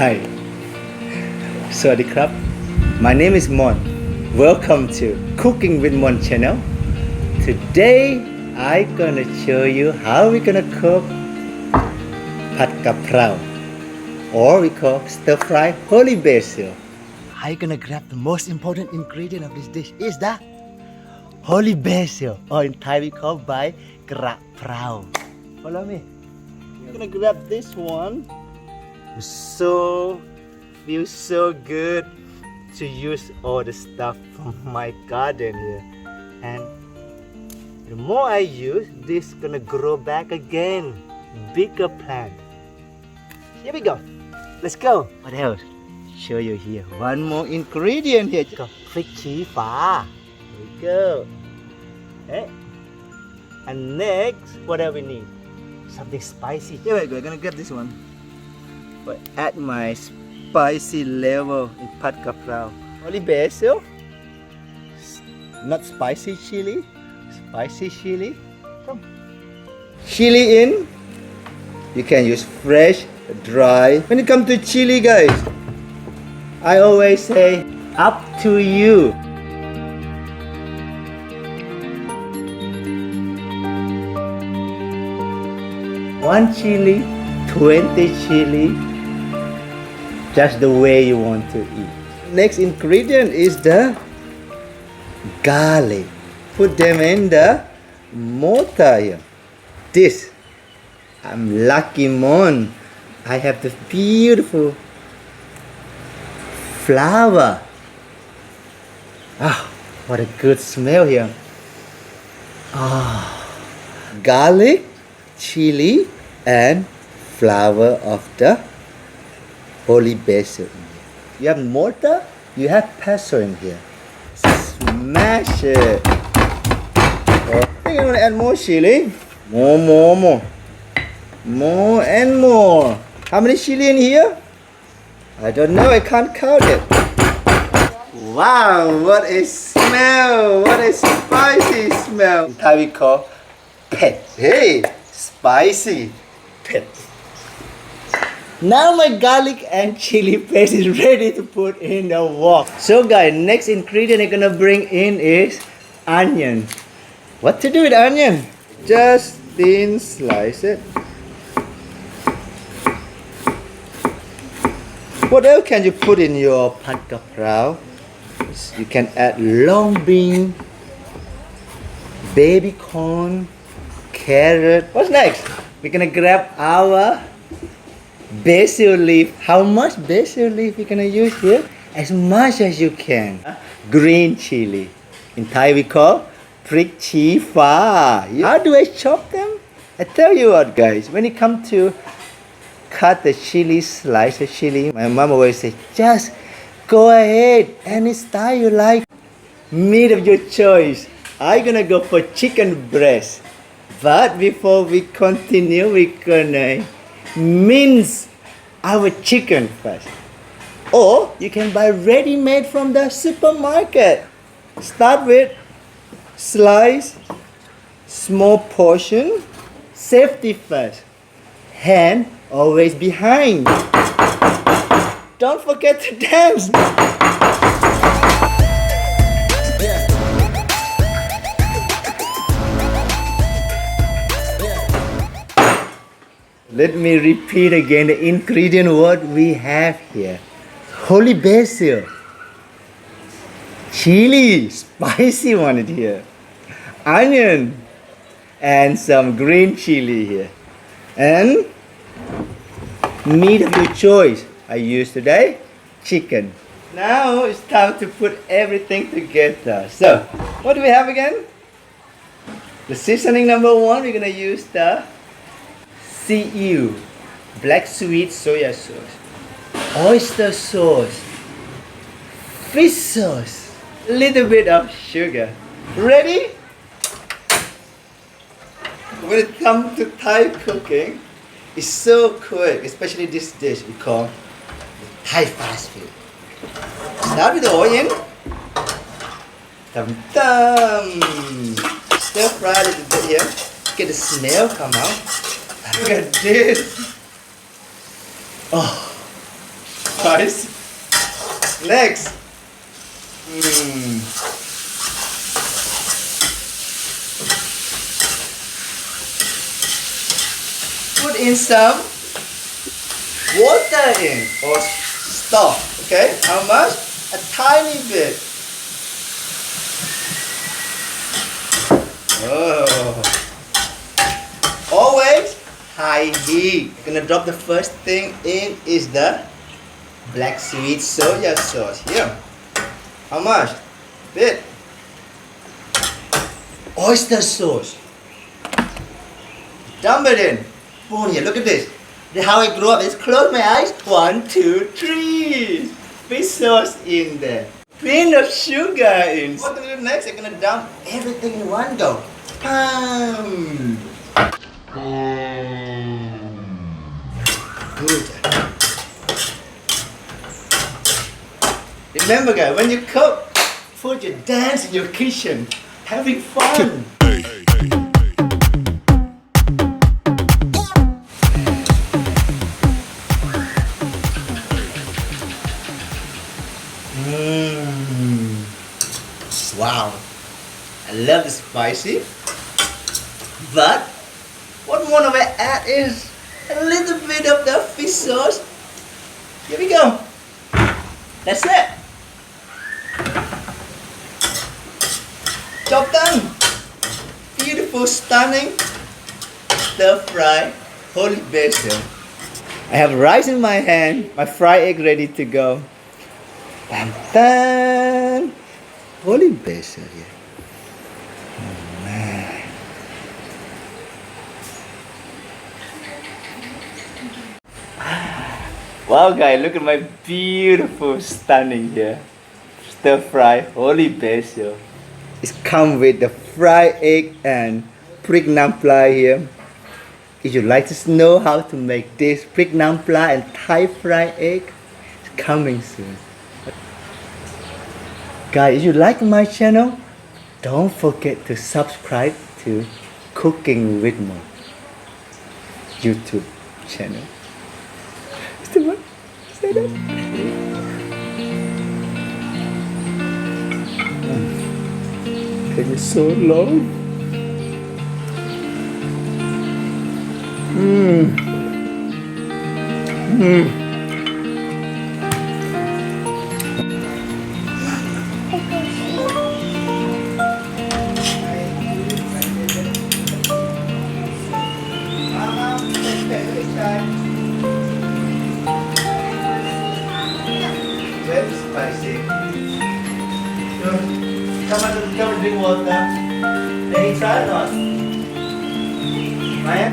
Hi สวัสดีครับ My name is Mon Welcome to Cooking with Mon channel Today I gonna show you how we gonna cook Pad Ka Prao or we call Stir-Fry Holy Basil I gonna grab the most important ingredient of this dish is the Holy Basil or in Thai we call by Kaprao Follow me I'm gonna grab this one feels so good to use all the stuff from my garden here and the more I use this gonna grow back again bigger plant here we go let's go what else show you here one more ingredient here พริกชี้ฟ้า here we go okay. And next what else we need something spicy here we go I'm gonna grab this one but add my spicy level in Pad Ka Prao. Holy basil, not spicy chili, spicy chili. Come. Chili in. You can use fresh, dry. When it comes to chili, guys, I always say up to you. One chili, 20 chili. Just the way you want to eat. Next ingredient is the garlic. Put them in the mortar here. This, I'm lucky Mon. I have this beautiful flower. Ah, what a good smell here. Ah, garlic, chili, and flower of the Holy basil in here. You have mortar, you have pestle in here. Smash it. Oh, I think I'm gonna add more chili. More and more. How many chili in here? I don't know, I can't count it. Wow, what a smell! What a spicy smell. In Thai we call pet. Hey, spicy pet. Now my garlic and chili paste is ready to put in the wok. So guys, next ingredient I'm gonna bring in is onion. What to do with onion? Just thin slice it. What else can you put in your Pad Ka Prao? You can add long bean, baby corn, carrot. What's next? We're gonna grab our basil leaf. How much basil leaf we're gonna use here? As much as you can. Green chili. In Thai we call พริกชี้ฟ้า How do I chop them? I tell you what guys, when it comes to cut the chili, slice the chili, my mom always say, just go ahead, any style you like. Meat of your choice. I'm gonna go for chicken breast. But before we continue, we're gonna mince our chicken first. Or you can buy ready-made from the supermarket. Start with slice, small portion, safety first. Hand always behind. Don't forget to dance. Let me repeat again the ingredient what we have here. Holy basil, chili, spicy one here, onion, and some green chili here, and meat of your choice. I use today chicken. Now it's time to put everything together. So, what do we have again? The seasoning number one, we're gonna use the seaweed, black sweet soya sauce, oyster sauce, fish sauce, a little bit of sugar. Ready? When it comes to Thai cooking, it's so quick, especially this dish we call Thai fast food. Start with the oil. Stir fry a little bit here. Get the smell come out. Look at this. Oh, spice. Next. Put in some water in or stock. Okay, how much? A tiny bit. Oh. Always high heat. Gonna drop the first thing in is the black sweet soya sauce. Here. How much? Bit. Oyster sauce. Dump it in. Boom, here, look at this. This is how I grew up. Just close my eyes. 1, 2, 3. Fish sauce in there. Pinch of sugar in. What to do next? I'm gonna dump everything in one go. Bam. Good. Remember guys, when you cook, put your dance in your kitchen. Having fun. Wow, I love the spicy, but what more of I add is a little bit of the fish sauce. Here we go. That's it. Job done. Beautiful, stunning stir-fry holy basil. I have rice in my hand, my fried egg ready to go. Bam, bam. Holy basil here. Oh man. Wow guys, look at my beautiful, stunning here. Stir-fry holy basil. It's come with the fried egg and prick nampla here. If you'd like to know how to make this prick nampla and Thai fried egg, it's coming soon. Guys, if you like my channel, don't forget to subscribe to Cooking with Mom YouTube channel. Mr. What? Say that. It is so long. Very spicy. Come and drink water. Then you try or not? Right?